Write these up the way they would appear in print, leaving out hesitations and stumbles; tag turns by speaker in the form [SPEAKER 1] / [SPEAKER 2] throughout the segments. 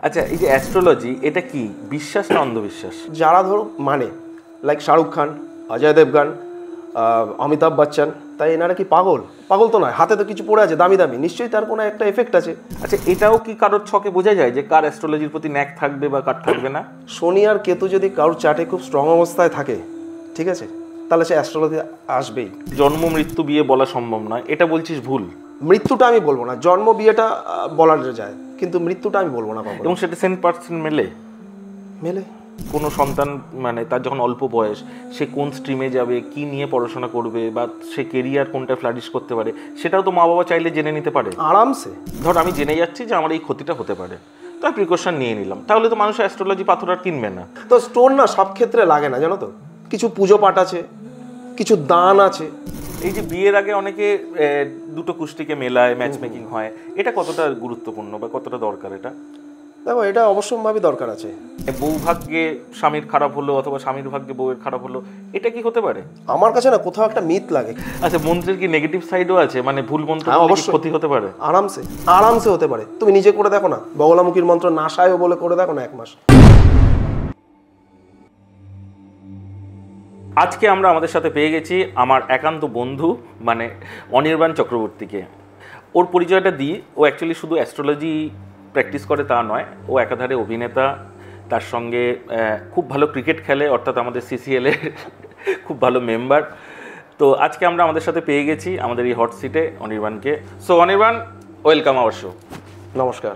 [SPEAKER 1] আচ্ছা, এই যে অ্যাস্ট্রোলজি এটা কি বিশ্বাস না অন্ধবিশ্বাস?
[SPEAKER 2] যারা ধরো মানে লাইক শাহরুখ খান, অজয় দেবগান, অমিতাভ বচ্চন, তাই এনারা কি পাগল? পাগল তো নয়, হাতে তো কিছু পড়ে আছে দামি দামি, নিশ্চয়ই তার কোনো একটা এফেক্ট আছে।
[SPEAKER 1] আচ্ছা, এটাও কি কারোর ছকে বোঝা যায় যে কার অ্যাস্ট্রোলজির প্রতি ন্যাক থাকবে বা কার থাকবে না?
[SPEAKER 2] শনি আর কেতু যদি কারোর চার্টে খুব স্ট্রং অবস্থায় থাকে, ঠিক আছে, তাহলে সে অ্যাস্ট্রোলজি আসবেই।
[SPEAKER 1] জন্ম মৃত্যু বিয়ে বলা সম্ভব নয়, এটা বলছিস ভুল।
[SPEAKER 2] মৃত্যুটা আমি বলবো না, জন্ম বিয়েটা বলা যায়, কিন্তু মৃত্যুটা আমি বলবো না বাবা।
[SPEAKER 1] এবং সেটা 100% মেলে।
[SPEAKER 2] মেলে
[SPEAKER 1] কোনো সন্তান মানে তার যখন অল্প বয়স, সে কোন স্ট্রিমে যাবে, কি নিয়ে পড়াশোনা করবে, বা সে কেরিয়ার কোনটা ফ্লারিশ করতে পারে, সেটাও তো মা বাবা চাইলে জেনে নিতে পারে
[SPEAKER 2] আরামসে।
[SPEAKER 1] ধর আমি জেনে যাচ্ছি যে আমার এই ক্ষতিটা হতে পারে, তার প্রিকশন নিয়ে নিলাম, তাহলে তো মানুষ অ্যাস্ট্রোলজি পাথর আর কিনবে না।
[SPEAKER 2] তো স্টোন না সব ক্ষেত্রে লাগে না, জানো তো, কিছু পুজো পাঠ আছে, কিছু দান আছে।
[SPEAKER 1] এই যে বিয়ের আগে অনেকে দুটো কুষ্টিকে মেলায়, ম্যাচ মেকিং হয়, এটা কতটা গুরুত্বপূর্ণ বা কতটা দরকার? এটা
[SPEAKER 2] দেখো, এটা অবশ্যম্ভাবী দরকার আছে।
[SPEAKER 1] বউ ভাগ্যে স্বামীর খারাপ হলো অথবা স্বামীর ভাগ্যে বউয়ের খারাপ হলো, এটা কি হতে পারে?
[SPEAKER 2] আমার কাছে না কোথাও একটা মিথ লাগে।
[SPEAKER 1] আচ্ছা, মন্ত্রের কি নেগেটিভ সাইডও আছে? মানে ভুল মন্ত্র
[SPEAKER 2] অবশ্যই
[SPEAKER 1] ক্ষতি হতে পারে?
[SPEAKER 2] আরামসে, আরামসে হতে পারে। তুমি নিজে করে দেখো না, বগলামুখীর মন্ত্র নাশায়ও বলে করে দেখো না 1 মাস।
[SPEAKER 1] আজকে আমরা আমাদের সাথে পেয়ে গেছি আমার একান্ত বন্ধু মানে অনির্বাণ চক্রবর্তীকে। ওর পরিচয়টা দিই, ও অ্যাকচুয়ালি শুধু অ্যাস্ট্রোলজি প্র্যাকটিস করে তা নয়, ও একাধারে অভিনেতা, তার সঙ্গে খুব ভালো ক্রিকেট খেলে, অর্থাৎ আমাদের সিসিএলের খুব ভালো মেম্বার। তো আজকে আমরা আমাদের সাথে পেয়ে গেছি আমাদের এই হট সিটে অনির্বাণকে। So Anirban, welcome our show.
[SPEAKER 2] নমস্কার।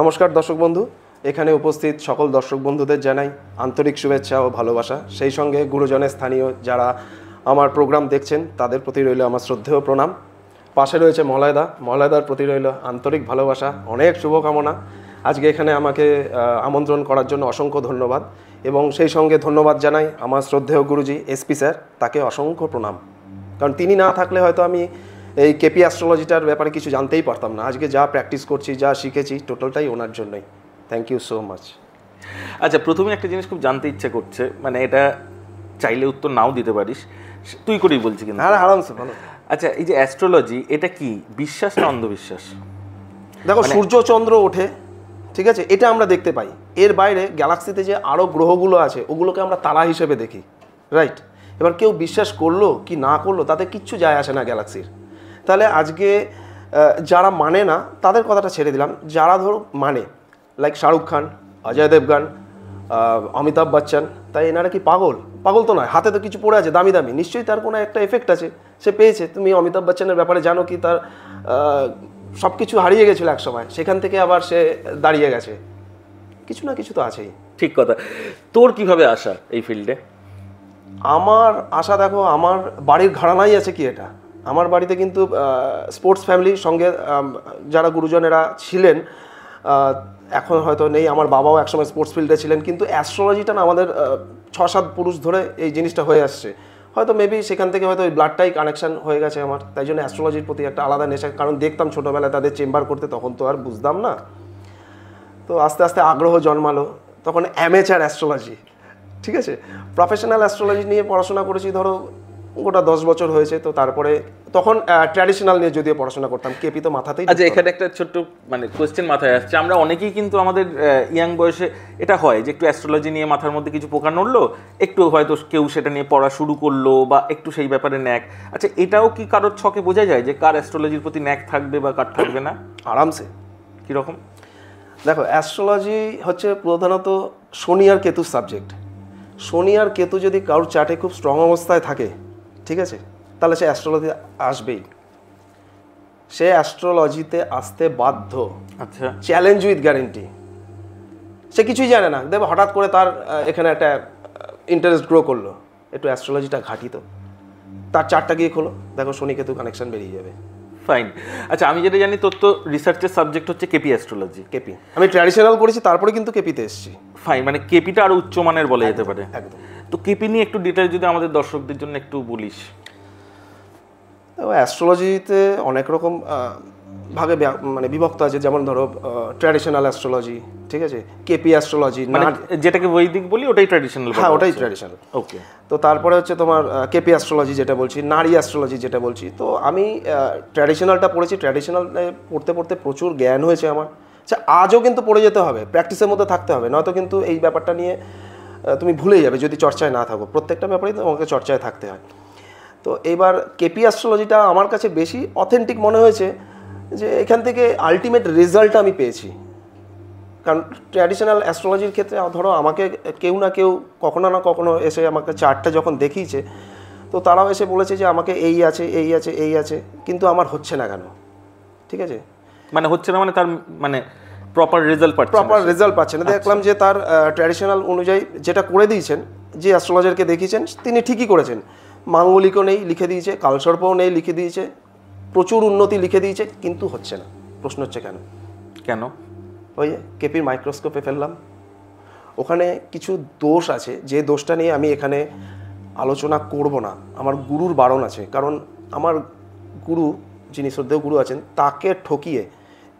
[SPEAKER 2] নমস্কার দর্শক বন্ধু, এখানে উপস্থিত সকল দর্শক বন্ধুদের জানাই আন্তরিক শুভেচ্ছা ও ভালোবাসা। সেই সঙ্গে গুরুজনের স্থানীয় যারা আমার প্রোগ্রাম দেখছেন তাদের প্রতি রইল আমার শ্রদ্ধেয় প্রণাম। পাশে রয়েছে মলয়দার প্রতি রইল আন্তরিক ভালোবাসা, অনেক শুভকামনা। আজকে এখানে আমাকে আমন্ত্রণ করার জন্য অসংখ্য ধন্যবাদ, এবং সেই সঙ্গে ধন্যবাদ জানাই আমার শ্রদ্ধেয় গুরুজি এসপি স্যার, তাকে অসংখ্য প্রণাম। কারণ তিনি না থাকলে হয়তো আমি এই কেপি অ্যাস্ট্রোলজিটার ব্যাপারে কিছু জানতেই পারতাম না। আজকে যা প্র্যাকটিস করছি, যা শিখেছি, টোটালটাই ওনার জন্যই। Thank you so much.
[SPEAKER 1] আচ্ছা, প্রথমে একটা জিনিস খুব জানতে ইচ্ছে করছে, মানে এটা চাইলে উত্তর নাও দিতে পারিস, তুই করেই বলছি কিন্তু।
[SPEAKER 2] হ্যাঁ, আরামসে বলো।
[SPEAKER 1] আচ্ছা, এই যে অ্যাস্ট্রোলজি এটা কি বিশ্বাস না অন্ধবিশ্বাস?
[SPEAKER 2] দেখো, সূর্য চন্দ্র ওঠে, ঠিক আছে, এটা আমরা দেখতে পাই। এর বাইরে গ্যালাক্সিতে যে আরও গ্রহগুলো আছে ওগুলোকে আমরা তারা হিসেবে দেখি, রাইট? এবার কেউ বিশ্বাস করলো কি না করলো তাতে কিচ্ছু যায় আসে না গ্যালাক্সির। তাহলে আজকে যারা মানে না তাদের কথাটা ছেড়ে দিলাম, যারা ধরো মানে লাইক শাহরুখ খান, অজয় দেবগান, অমিতাভ বচ্চন, তাই এনারা কি পাগল? পাগল তো নয়, হাতে তো কিছু পড়ে আছে দামি দামি, নিশ্চয়ই তার কোনো একটা এফেক্ট আছে, সে পেয়েছে। তুমি অমিতাভ বচ্চনের ব্যাপারে জানো কি তার সব কিছু হারিয়ে গেছিলো এক সময়, সেখান থেকে আবার সে দাঁড়িয়ে গেছে, কিছু না কিছু তো আছেই।
[SPEAKER 1] ঠিক কথা। তোর কিভাবে আসা এই ফিল্ডে?
[SPEAKER 2] আমার আশা, দেখো, আমার বাড়ির ঘরানাই আছে কি এটা। আমার বাড়িতে কিন্তু স্পোর্টস ফ্যামিলির সঙ্গে যারা গুরুজনেরা ছিলেন, এখন হয়তো নেই, আমার বাবাও একসময় স্পোর্টস ফিল্ডে ছিলেন, কিন্তু অ্যাস্ট্রোলজিটা না আমাদের 6-7 পুরুষ ধরে এই জিনিসটা হয়ে আসছে। হয়তো মেবি সেখান থেকে হয়তো ওই ব্লাডটাই কানেকশান হয়ে গেছে আমার, তাই জন্য অ্যাস্ট্রোলজির প্রতি একটা আলাদা নেশা। কারণ দেখতাম ছোটোবেলায় তাদের চেম্বার করতে, তখন তো আর বুঝতাম না, তো আস্তে আস্তে আগ্রহ জন্মালো। তখন অ্যামেচার অ্যাস্ট্রোলজি, ঠিক আছে, প্রফেশনাল অ্যাস্ট্রোলজি নিয়ে পড়াশোনা করেছি ধরো গোটা 10 বছর হয়েছে। তো তারপরে তখন ট্র্যাডিশনাল নিয়ে যদিও পড়াশোনা করতাম, কেপি তো মাথাতেই।
[SPEAKER 1] আচ্ছা, এখানে একটা ছোট্ট মানে কোয়েশ্চেন মাথায় আসছে। আমরা অনেকেই কিন্তু আমাদের ইয়াং বয়সে এটা হয় যে একটু অ্যাস্ট্রোলজি নিয়ে মাথার মধ্যে কিছু পোকা নড়লো, একটু হয়তো কেউ সেটা নিয়ে পড়া শুরু করলো বা একটু সেই ব্যাপারে ন্যাক। আচ্ছা, এটাও কি কারোর ছকে বোঝা যায় যে কার অ্যাস্ট্রোলজির প্রতি ন্যাক থাকবে বা কার থাকবে না?
[SPEAKER 2] আরামসে।
[SPEAKER 1] কীরকম?
[SPEAKER 2] দেখো, অ্যাস্ট্রোলজি হচ্ছে প্রধানত শনি আর কেতুর সাবজেক্ট। শনি আর কেতু যদি কারোর চার্টে খুব স্ট্রং অবস্থায় থাকে, ঠিক আছে, তাহলে সে অ্যাস্ট্রোলজি আসবেই, সে অ্যাস্ট্রোলজিতে আসতে বাধ্য।
[SPEAKER 1] আচ্ছা,
[SPEAKER 2] চ্যালেঞ্জ উইথ গ্যারেন্টি। সে কিছুই জানে না, দেখবে হঠাৎ করে তার এখানে একটা ইন্টারেস্ট গ্রো করলো, একটু অ্যাস্ট্রোলজিটা ঘাঁটি, তো তার চার্টটা গিয়ে খোলো, দেখো শনি কেতু কানেকশন বেরিয়ে যাবে।
[SPEAKER 1] ফাইন। আচ্ছা, আমি যেটা জানি তোর তো রিসার্চের সাবজেক্ট হচ্ছে কেপি অ্যাস্ট্রোলজি।
[SPEAKER 2] কেপি আমি ট্র্যাডিশনাল করেছি, তারপরে কিন্তু কেপিতে এসেছি।
[SPEAKER 1] ফাইন, মানে কেপিটা আরো উচ্চমানের বলা যেতে পারে।
[SPEAKER 2] একদম।
[SPEAKER 1] তো কেপি নিয়ে একটু ডিটেইলস যদি আমাদের দর্শকদের জন্য একটু বলিস।
[SPEAKER 2] অ্যাস্ট্রোলজিতে অনেক রকম ভাগে মানে বিভক্ত আছে, যেমন ধরো ট্র্যাডিশনাল অ্যাস্ট্রোলজি, ঠিক আছে, কেপি অ্যাস্ট্রোলজি,
[SPEAKER 1] মানে যেটাকে বৈদিক বলি ওটাই ট্র্যাডিশনাল।
[SPEAKER 2] হ্যাঁ, ওটাই ট্র্যাডিশনাল।
[SPEAKER 1] ওকে।
[SPEAKER 2] তো তারপরে হচ্ছে তোমার কেপি অ্যাস্ট্রোলজি যেটা বলছি, নারী অ্যাস্ট্রোলজি যেটা বলছি। তো আমি ট্র্যাডিশনালটা পড়েছি, ট্র্যাডিশনাল পড়তে পড়তে প্রচুর জ্ঞান হয়েছে আমার, আচ্ছা, আজও কিন্তু পড়ে যেতে হবে, প্র্যাকটিসের মধ্যে থাকতে হবে, নয়তো কিন্তু এই ব্যাপারটা নিয়ে তুমি ভুলেই যাবে যদি চর্চায় না থাকো। প্রত্যেকটা ব্যাপারেই তোমাকে চর্চায় থাকতে হয়। তো এবার কেপি অ্যাস্ট্রোলজিটা আমার কাছে বেশি অথেন্টিক মনে হয়েছে, যে এখান থেকে আলটিমেট রেজাল্টটা আমি পেয়েছি। কারণ ট্র্যাডিশনাল অ্যাস্ট্রোলজির ক্ষেত্রে ধরো আমাকে কেউ না কেউ কখনো না কখনো এসে আমাকে চার্টটা যখন দেখিয়েছে, তো তারাও এসে বলেছে যে আমাকে এই আছে এই আছে এই আছে, কিন্তু আমার হচ্ছে না কেন, ঠিক আছে,
[SPEAKER 1] মানে হচ্ছে না, মানে তার মানে প্রপার রেজাল্ট
[SPEAKER 2] পাচ্ছে না। দেখলাম যে তার ট্র্যাডিশনাল অনুযায়ী যেটা করে দিয়েছেন, যে অ্যাস্ট্রোলজারকে দেখিয়েছেন তিনি ঠিকই করেছেন, মাঙ্গলিকও নেই লিখে দিয়েছে, কালসর্পও নেই লিখে দিয়েছে, প্রচুর উন্নতি লিখে দিয়েছে, কিন্তু হচ্ছে না। প্রশ্ন হচ্ছে কেন?
[SPEAKER 1] কেন?
[SPEAKER 2] ওই কেপির মাইক্রোস্কোপে ফেললাম, ওখানে কিছু দোষ আছে, যে দোষটা নিয়ে আমি এখানে আলোচনা করব না, আমার গুরুর বারণ আছে। কারণ আমার গুরু, যিনি শ্রদ্ধেয় গুরু আছেন, তাকে ঠকিয়ে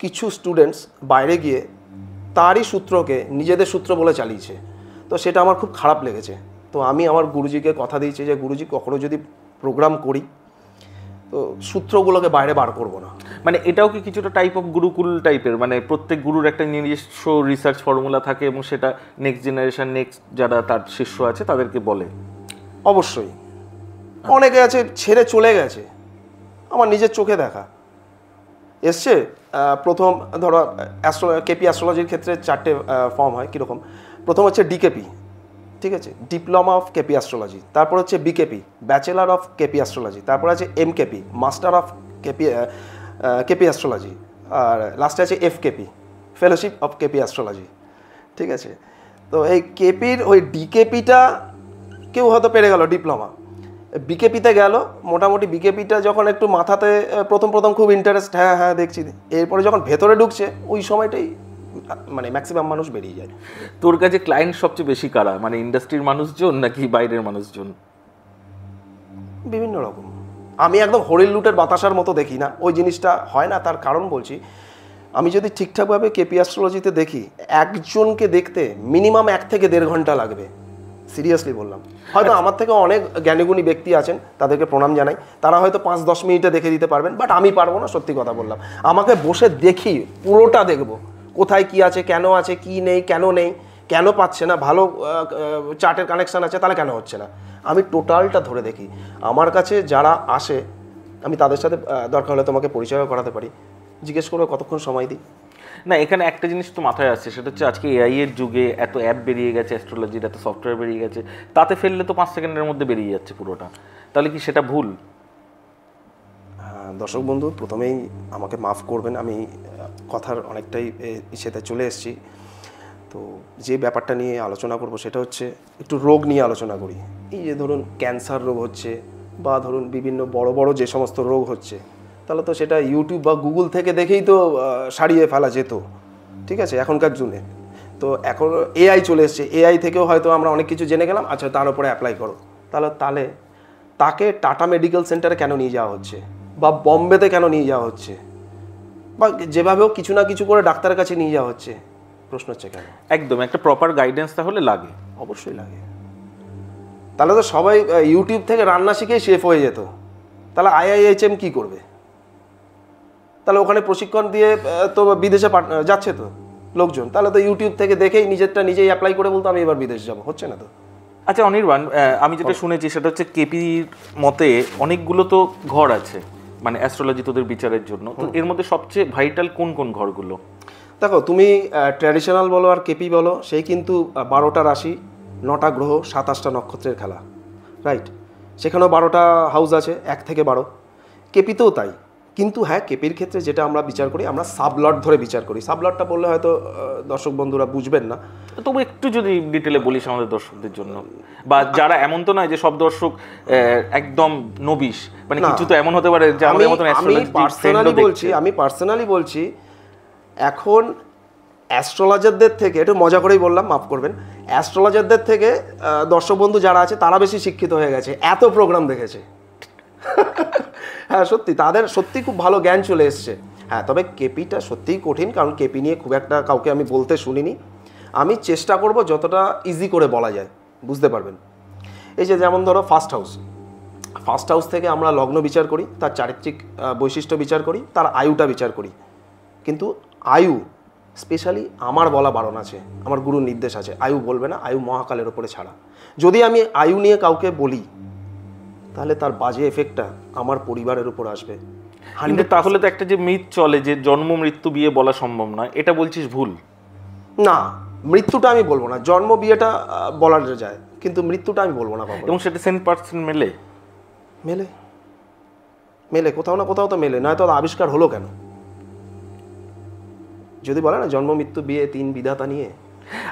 [SPEAKER 2] কিছু স্টুডেন্টস বাইরে গিয়ে তারই সূত্রকে নিজেদের সূত্র বলে চালিয়েছে। তো সেটা আমার খুব খারাপ লেগেছে। তো আমি আমার গুরুজিকে কথা দিয়েছি যে গুরুজি, কখনো যদি প্রোগ্রাম করি তো সূত্রগুলোকে বাইরে বার করব না।
[SPEAKER 1] মানে এটাও কি কিছুটা টাইপ অফ গুরুকুল টাইপের, মানে প্রত্যেক গুরুর একটা নিজস্ব রিসার্চ ফর্মুলা থাকে এবং সেটা নেক্সট জেনারেশন, নেক্সট যারা তার শিষ্য আছে তাদেরকে বলে?
[SPEAKER 2] অবশ্যই, অনেকে আছে ছেড়ে চলে গেছে, আমার নিজের চোখে দেখা এসছে। প্রথম ধরো কেপি অ্যাস্ট্রোলজির ক্ষেত্রে 4টে ফর্ম হয়। কীরকম? প্রথম হচ্ছে ডিকেপি, ঠিক আছে, ডিপ্লোমা অফ কেপি অ্যাস্ট্রোলজি। তারপর হচ্ছে বিকেপি, ব্যাচেলার অফ কেপি অ্যাস্ট্রোলজি। তারপর আছে এমকেপি, মাস্টার অফ কেপি অ্যাস্ট্রোলজি। আর লাস্টে আছে এফকেপি, ফেলোশিপ অফ কেপি অ্যাস্ট্রোলজি, ঠিক আছে। তো এই কেপির ওই ডিকেপিটা কেউ হয়তো পেরে গেল ডিপ্লোমা, বিকেপিতে গেল, মোটামুটি বিকেপিটা যখন একটু মাথাতে প্রথম খুব ইন্টারেস্ট, হ্যাঁ দেখছি, এরপরে যখন ভেতরে ঢুকছে ওই সময়টাই মানে ম্যাক্সিমাম মানুষ বেরিয়ে যায়।
[SPEAKER 1] তোর কাছে ক্লায়েন্ট সবচেয়ে বেশি কারা, মানে ইন্ডাস্ট্রির মানুষজন নাকি বাইরের মানুষজন?
[SPEAKER 2] বিভিন্ন রকম। আমি একদম হরিণ লুটের বাতাসার মতো দেখি না, ওই জিনিসটা হয় না। তার কারণ বলছি, আমি যদি ঠিকঠাকভাবে কেপি অ্যাস্ট্রোলজিতে দেখি, একজনকে দেখতে মিনিমাম 1 থেকে 1.5 ঘন্টা লাগবে, সিরিয়াসলি বললাম। হয়তো আমার থেকে অনেক জ্ঞানীগুণী ব্যক্তি আছেন, তাদেরকে প্রণাম জানাই, তারা হয়তো 5-10 মিনিটে দেখে দিতে পারবেন, বাট আমি পারবো না, সত্যি কথা বললাম। আমাকে বসে দেখি, পুরোটা দেখব, কোথায় কি আছে, কি নেই, কেন পাচ্ছে না, ভালো চার্টের কানেকশান আছে তাহলে কেন হচ্ছে না, আমি টোটালটা ধরে দেখি। আমার কাছে যারা আসে আমি তাদের সাথে দরকার হলে তোমাকে পরিচয় করাতে পারি, জিজ্ঞেস করবে কতক্ষণ সময় দিই।
[SPEAKER 1] না, এখানে একটা জিনিস তো মাথায় আসছে, সেটা হচ্ছে আজকে এআই এর যুগে এত অ্যাপ বেরিয়ে গেছে, অ্যাস্ট্রোলজির এত সফটওয়্যার বেরিয়ে গেছে, তাতে ফেললে তো 5 সেকেন্ডের মধ্যে বেরিয়ে যাচ্ছে পুরোটা, তাহলে কি সেটা ভুল?
[SPEAKER 2] দর্শক বন্ধু, প্রথমেই আমাকে মাফ করবেন, আমি কথার অনেকটাই ইসেতে চলে এসেছি। তো যে ব্যাপারটা নিয়ে আলোচনা করব সেটা হচ্ছে একটু রোগ নিয়ে আলোচনা করি। এই যে ধরুন ক্যান্সার রোগ হচ্ছে, বা ধরুন বিভিন্ন বড় বড় যে সমস্ত রোগ হচ্ছে, তাহলে তো সেটা ইউটিউব বা গুগল থেকে দেখেই তো সারিয়ে ফেলা যেত, ঠিক আছে, এখনকার দিনে। তো এখন এআই চলে এসছে, এআই থেকেও হয়তো আমরা অনেক কিছু জেনে গেলাম, আচ্ছা তার উপরে অ্যাপ্লাই করো। তাহলে তাকে টাটা মেডিকেল সেন্টারে কেন নিয়ে যাওয়া হচ্ছে, বা বম্বেতে কেন নিয়ে যাওয়া হচ্ছে, বা যেভাবেও কিছু না কিছু করে ডাক্তারের কাছে নিয়ে যাওয়া হচ্ছে? প্রশ্ন হচ্ছে কেন?
[SPEAKER 1] একদম একটা প্রপার গাইডেন্স তাহলে লাগে।
[SPEAKER 2] অবশ্যই লাগে। তাহলে তো সবাই ইউটিউব থেকে রান্না শিখেই শেফ হয়ে যেত, তাহলে IIHM কি করবে? তাহলে ওখানে প্রশিক্ষণ দিয়ে তো বিদেশে যাচ্ছে তো লোকজন, তাহলে তো ইউটিউব থেকে দেখেই নিজেই অ্যাপ্লাই করে বলতো আমি এবার বিদেশ যাব, হচ্ছে না তো।
[SPEAKER 1] আচ্ছা অনির্বাণ, আমি যেটা শুনেছি সেটা হচ্ছে কেপির মতে অনেকগুলো তো ঘর আছে, মানে অ্যাস্ট্রোলজি তোদের বিচারের জন্য, তো এর মধ্যে সবচেয়ে ভাইটাল কোন কোন ঘরগুলো?
[SPEAKER 2] দেখো, তুমি ট্র্যাডিশনাল বলো আর কেপি বলো, সেই কিন্তু 12টা রাশি, 9টা গ্রহ, 27টা নক্ষত্রের খেলা, রাইট? সেখানেও 12টা হাউস আছে, 1 থেকে 12। কেপিতেও তাই। কিন্তু হ্যাঁ, কেপির ক্ষেত্রে যেটা আমরা বিচার করি, আমরা সাবলট ধরে বিচার করি। সাবলটটা বললে হয়তো দর্শক বন্ধুরা বুঝবেন না,
[SPEAKER 1] তবু একটু যদি ডিটেলে বলিস আমাদের দর্শকদের জন্য, বা যারা এমন তো নয় যে সব দর্শক একদম নবিশ, মানে কিছু তো এমন হতে পারে যে আমাদের মতন
[SPEAKER 2] আমি পার্সোনালি বলছি, এখন অ্যাস্ট্রোলজারদের থেকে, একটু মজা করেই বললাম, মাফ করবেন, অ্যাস্ট্রোলজারদের থেকে দর্শক বন্ধু যারা আছে তারা বেশি শিক্ষিত হয়ে গেছে, এত প্রোগ্রাম দেখেছে। হ্যাঁ সত্যি, তাদের সত্যি খুব ভালো জ্ঞান চলে এসছে। হ্যাঁ, তবে কেপিটা সত্যিই কঠিন, কারণ কেপি নিয়ে খুব একটা কাউকে আমি বলতে শুনিনি। আমি চেষ্টা করব যতটা ইজি করে বলা যায়, বুঝতে পারবেন। এই যে যেমন ধরো ফার্স্ট হাউস থেকে আমরা লগ্ন বিচার করি, তার চারিত্রিক বৈশিষ্ট্য বিচার করি, তার আয়ুটা বিচার করি। কিন্তু আয়ু স্পেশালি আমার বলা বারণ আছে, আমার গুরুর নির্দেশ আছে, আয়ু বলবে না, আয়ু মহাকালের ওপরে ছাড়া। যদি আমি আয়ু নিয়ে কাউকে বলি তাহলে তার বাজে এফেক্টটা আমার পরিবারের উপর আসবে।
[SPEAKER 1] কিন্তু তাহলে তো একটা যে মিথ চলে যে জন্ম মৃত্যু বিয়ে বলা সম্ভব নয়, এটা বলছিস ভুল?
[SPEAKER 2] না, মৃত্যুটা আমি বলবো না, জন্ম বিয়েটা বলা যায়, কিন্তু মৃত্যুটা আমি বলবো না বাবা।
[SPEAKER 1] এবং সেটা 100% মেলে?
[SPEAKER 2] মেলে, মেলে, কোথাও না কোথাও তো মেলে, নয়তো আবিষ্কার হলো কেন? যদি বলে না জন্ম মৃত্যু বিয়ে 3 বিধাতা নিয়ে।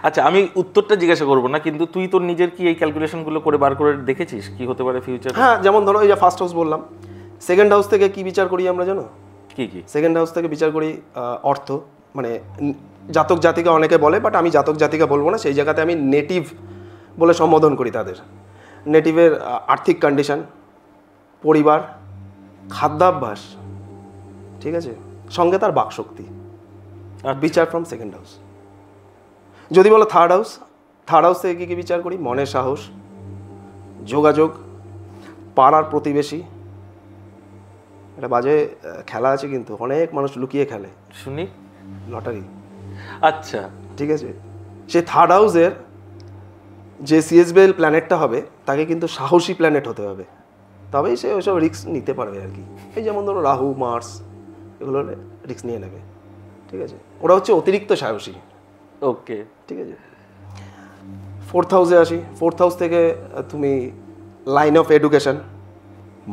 [SPEAKER 1] আচ্ছা, আমি উত্তরটা জিজ্ঞাসা করবো না, কিন্তু তুই তোর নিজের কি এই ক্যালকুলেশনগুলো করে বার করে দেখেছিস কি হতে পারে ফিউচার?
[SPEAKER 2] হ্যাঁ, যেমন ধরো এই যে ফার্স্ট হাউস বললাম, সেকেন্ড হাউস থেকে কি বিচার করি আমরা জানো?
[SPEAKER 1] কি কি?
[SPEAKER 2] সেকেন্ড হাউস থেকে বিচার করি অর্থ, মানে জাতক জাতিকা অনেকে বলে, বাট আমি জাতক জাতিকা বলবো না, সেই জায়গাতে আমি নেটিভ বলে সম্বোধন করি তাদের। নেটিভের আর্থিক কন্ডিশন, পরিবার, খাদ্যাভ্যাস, ঠিক আছে, সঙ্গে তার বাকশক্তি, বিচার ফ্রম সেকেন্ড হাউস। যদি বলো থার্ড হাউস, থার্ড হাউস থেকে কী কী বিচার করি? মনের সাহস, যোগাযোগ, পাড়ার প্রতিবেশী। এটা বাজে খেলা আছে কিন্তু, অনেক মানুষ লুকিয়ে খেলে,
[SPEAKER 1] শুনি।
[SPEAKER 2] লটারি।
[SPEAKER 1] আচ্ছা,
[SPEAKER 2] ঠিক আছে, সেই থার্ড হাউসের যে সিএসবিএল প্ল্যানেটটা হবে তাকে কিন্তু সাহসী প্ল্যানেট হতে হবে, তবেই সে ওইসব রিস্ক নিতে পারবে আর কি। এই যেমন ধরো রাহু, মার্স, এগুলো রিস্ক নিয়ে নেবে, ঠিক আছে, ওরা হচ্ছে অতিরিক্ত সাহসী।
[SPEAKER 1] ওকে,
[SPEAKER 2] ঠিক আছে। ফোর্থ হাউসে আসি, ফোর্থ হাউস থেকে তুমি লাইন অফ এডুকেশন,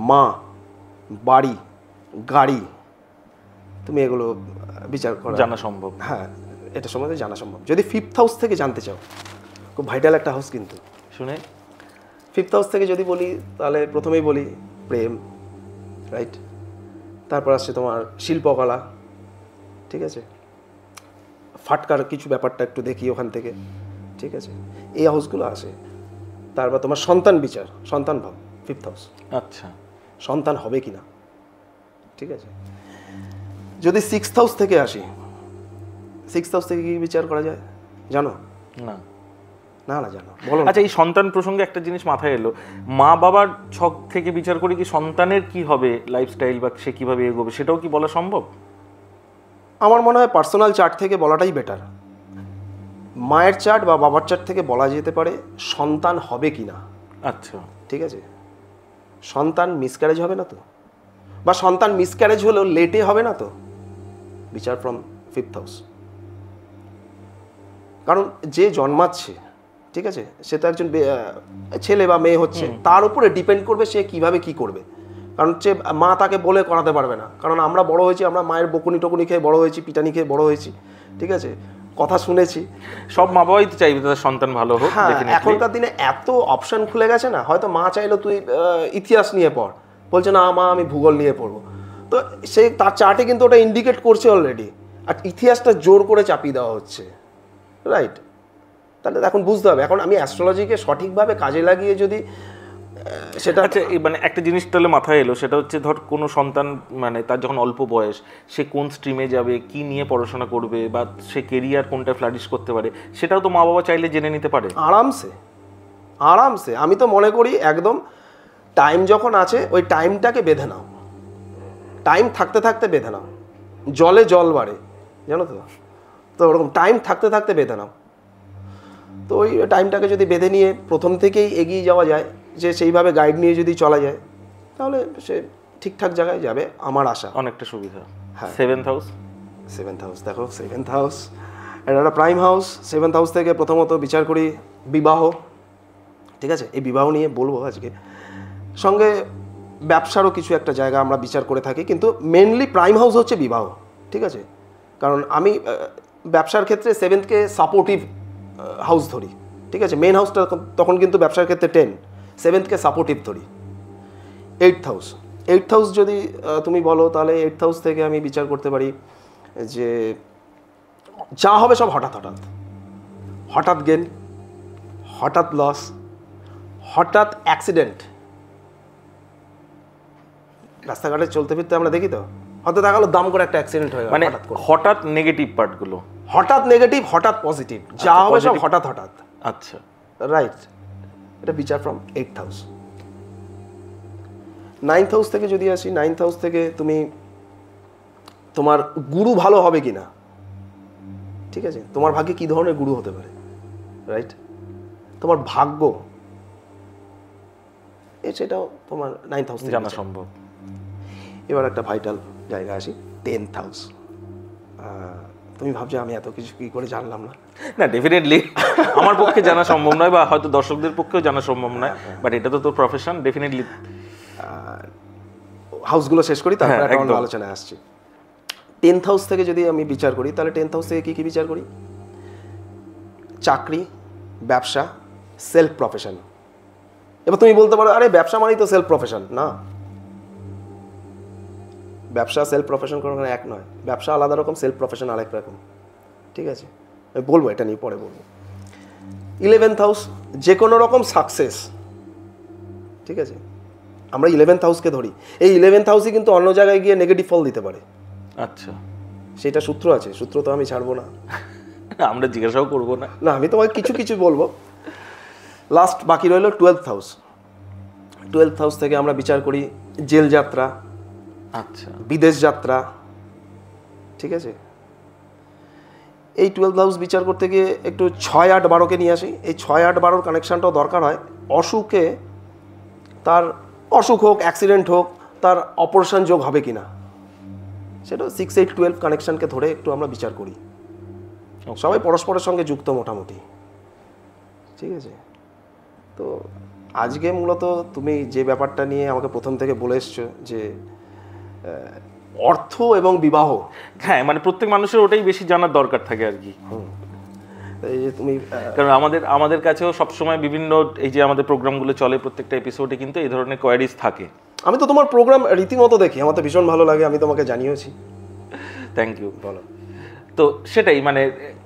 [SPEAKER 2] মা, বাড়ি, গাড়ি, তুমি এগুলো বিচার করা
[SPEAKER 1] জানা সম্ভব।
[SPEAKER 2] হ্যাঁ, এটা সম্বন্ধে জানা সম্ভব। যদি ফিফথ হাউস থেকে জানতে চাও, খুব ভাইটাল একটা হাউস কিন্তু।
[SPEAKER 1] শুনে।
[SPEAKER 2] ফিফথ হাউস থেকে যদি বলি তাহলে প্রথমেই বলি প্রেম, রাইট, তারপর আসছে তোমার শিল্পকলা, ঠিক আছে, ফাটকার কিছু ব্যাপারটা একটু দেখি ওখান থেকে, ঠিক আছে, এই হাউসগুলো আসে। তারপর তোমার সন্তান বিচার, সন্তান ভাব, ফিফথ হাউস,
[SPEAKER 1] আচ্ছা,
[SPEAKER 2] সন্তান হবে কি না, ঠিক আছে। যদি সিক্সথ হাউস থেকে আসি, সিক্সথ হাউস থেকে কি বিচার করা যায় জানো?
[SPEAKER 1] না।
[SPEAKER 2] না না, জানো, বলো।
[SPEAKER 1] আচ্ছা, এই সন্তান প্রসঙ্গে একটা জিনিস মাথায় এলো, মা বাবার ছক থেকে বিচার করি কি সন্তানের কি হবে লাইফস্টাইল বা সে কিভাবে এগোবে, সেটাও কি বলা সম্ভব?
[SPEAKER 2] আমার মনে হয় পার্সোনাল চার্ট থেকে বলাটাই বেটার। মায়ের চার্ট বা বাবার চার্ট থেকে বলা যেতে পারে সন্তান হবে কি না।
[SPEAKER 1] আচ্ছা,
[SPEAKER 2] ঠিক আছে, সন্তান মিসক্যারেজ হবে না তো, বা সন্তান মিসক্যারেজ হলেও লেটে হবে না তো, বিচার ফ্রম ফিফথ হাউস। কারণ যে জন্মাচ্ছে, ঠিক আছে, সে তো একজন ছেলে বা মেয়ে হচ্ছে, তার উপরে ডিপেন্ড করবে সে কিভাবে কি করবে। কারণ হচ্ছে মা তাকে বলে করাতে পারবে না, কারণ আমরা বড় হয়েছি, আমরা মায়ের বকুনি টকুনি খেয়ে বড় হয়েছি, পিটানি খেয়ে বড় হয়েছি, ঠিক আছে, কথা শুনেছি।
[SPEAKER 1] সব মা বাবাই তো চাইবে তাদের সন্তান ভালো হোক।
[SPEAKER 2] হ্যাঁ, এখনকার দিনে এত অপশন খুলে গেছে না, হয়তো মা চাইলো তুই ইতিহাস নিয়ে পড়, বলছে না মা আমি ভূগোল নিয়ে পড়বো, তো সে তার চার্টে কিন্তু ওটা ইন্ডিকেট করছে অলরেডি, আর ইতিহাসটা জোর করে চাপিয়ে দেওয়া হচ্ছে, রাইট। তাহলে এখন বুঝতে হবে, এখন আমি অ্যাস্ট্রোলজিকে সঠিকভাবে কাজে লাগিয়ে যদি সেটা।
[SPEAKER 1] আচ্ছা, মানে একটা জিনিস তাহলে মাথায় এলো, সেটা হচ্ছে ধর কোনো সন্তান মানে তার যখন অল্প বয়স, সে কোন স্ট্রিমে যাবে, কি নিয়ে পড়াশোনা করবে, বা সে কেরিয়ার কোনটা ফ্লারিশ করতে পারে, সেটাও তো মা বাবা চাইলে জেনে নিতে পারে
[SPEAKER 2] আরামসে, আরামসে। আমি তো মনে করি একদম টাইম যখন আছে ওই টাইমটাকে বেঁধে নাও, টাইম থাকতে থাকতে বেঁধে নাও, জলে জল বাড়ে, জানো তো, তো ওরকম টাইম থাকতে থাকতে বেঁধে নাও। তো ওই টাইমটাকে যদি বেঁধে নিয়ে প্রথম থেকেই এগিয়ে যাওয়া যায়, যে সেইভাবে গাইড নিয়ে যদি চলা যায়, তাহলে সে ঠিকঠাক জায়গায় যাবে আমার আশা।
[SPEAKER 1] অনেকটা সুবিধা।
[SPEAKER 2] হ্যাঁ।
[SPEAKER 1] সেভেন্থ হাউস,
[SPEAKER 2] সেভেন্থ হাউস দেখো, সেভেন্থ হাউস এটা একটা প্রাইম হাউস। সেভেন্থ হাউস থেকে প্রথমত বিচার করি বিবাহ, ঠিক আছে, এই বিবাহ নিয়ে বলবো আজকে, সঙ্গে ব্যবসারও কিছু একটা জায়গা আমরা বিচার করে থাকি, কিন্তু মেনলি প্রাইম হাউস হচ্ছে বিবাহ, ঠিক আছে। কারণ আমি ব্যবসার ক্ষেত্রে সেভেন্থকে সাপোর্টিভ হাউস ধরি, ঠিক আছে, মেন হাউসটা তখন কিন্তু ব্যবসার ক্ষেত্রে 10, সেভেন্থকে সাপোর্টিভ ধরি। এইটথ হাউস, এইটথ হাউস যদি তুমি বলো তাহলে এইটথ হাউস থেকে আমি বিচার করতে পারি যে যা হবে সব হঠাৎ হঠাৎ, হঠাৎ গেন, হঠাৎ লস, হঠাৎ অ্যাক্সিডেন্ট। রাস্তাঘাটে চলতে ফিরতে আমরা দেখি তো, হয়তো দেখা গেলো দাম করে একটা অ্যাক্সিডেন্ট হয়ে গেল,
[SPEAKER 1] মানে হঠাৎ নেগেটিভ পার্টগুলো,
[SPEAKER 2] হঠাৎ নেগেটিভ, হঠাৎ পজিটিভ, যা হবে সব হঠাৎ হঠাৎ।
[SPEAKER 1] আচ্ছা,
[SPEAKER 2] রাইট, এটা বিচার from eighth house. Ninth house থেকে যদি আসি, নাইন্থ হাউস থেকে তুমি তোমার গুরু ভালো হবে কিনা, ঠিক আছে, তোমার ভাগ্যে কী ধরনের গুরু হতে পারে, রাইট? তোমার ভাগ্য সেটাও তোমার 9th হাউস
[SPEAKER 1] জানা সম্ভব।
[SPEAKER 2] এবার একটা ভাইটাল জায়গা আসি, 10th হাউস। তুমি ভাবছো আমি এত কিছু কী করে জানলাম না?
[SPEAKER 1] না, ডেফিনেটলি আমার পক্ষে জানা সম্ভব নয়, বা হয়তো দর্শকদের পক্ষেও জানা সম্ভব নয়, বাট এটা তো তোর প্রফেশন, ডেফিনেটলি।
[SPEAKER 2] হাউসগুলো শেষ করি, তারপর একটা অন্য আলোচনায় আসছি। 10th হাউস থেকে যদি আমি বিচার করি, তাহলে 10th হাউস থেকে কী কী বিচার করি? চাকরি, ব্যবসা, সেলফ প্রফেশন। এবার তুমি বলতে পারো আরে ব্যবসা মানেই তো সেলফ প্রফেশন। না, ব্যবসা সেলফ প্রফেশন কোনো এক নয়। ব্যবসা আলাদা রকম, সেলফ প্রফেশন আরেক রকম, ঠিক আছে? আমি বলবো, এটা নিয়ে পরে বলবো। 11th হাউস, যে কোনো রকম সাকসেস, ঠিক আছে? আমরা 11th হাউসকে ধরি, এই 11th হাউসই কিন্তু অন্য জায়গায় গিয়ে নেগেটিভ ফল দিতে পারে।
[SPEAKER 1] আচ্ছা,
[SPEAKER 2] সেটা সূত্র আছে, সূত্র তো আমি ছাড়বো না,
[SPEAKER 1] আমরা জিজ্ঞাসাও করবো না।
[SPEAKER 2] না, আমি তোমাকে কিছু কিছু বলবো। লাস্ট বাকি রইল 12th হাউস। 12th হাউস থেকে আমরা বিচার করি জেল যাত্রা,
[SPEAKER 1] আচ্ছা,
[SPEAKER 2] বিদেশ যাত্রা, ঠিক আছে? এই 12th হাউস বিচার করতে গিয়ে একটু 6, 8, 12কে নিয়ে আসি। এই 6, 8, 12 কানেকশানটাও দরকার হয়। অসুখে, তার অসুখ হোক, অ্যাক্সিডেন্ট হোক, তার অপারেশন যোগ হবে কি না, সেটা 6, 8, 12 কানেকশানকে ধরে একটু আমরা বিচার করি। সবাই পরস্পরের সঙ্গে যুক্ত মোটামুটি, ঠিক আছে? তো আজকে মূলত তুমি যে ব্যাপারটা নিয়ে আমাকে প্রথম থেকে বলে এসছো যে অর্থ এবং বিবাহ,
[SPEAKER 1] হ্যাঁ, মানে প্রত্যেক মানুষের ওটাই বেশি জানার দরকার থাকে আর কি।
[SPEAKER 2] এই যে তুমি,
[SPEAKER 1] কারণ আমাদের কাছেও সবসময় বিভিন্ন, এই যে আমাদের প্রোগ্রামগুলো চলে, প্রত্যেকটা এপিসোডে কিন্তু এই ধরনের কোয়ারিজ থাকে।
[SPEAKER 2] আমি তো তোমার প্রোগ্রাম রীতিমতো দেখি, আমার তো ভীষণ ভালো লাগে, আমি তোমাকে জানিয়েছি।
[SPEAKER 1] Thank you. বলো। তো সেটাই, মানে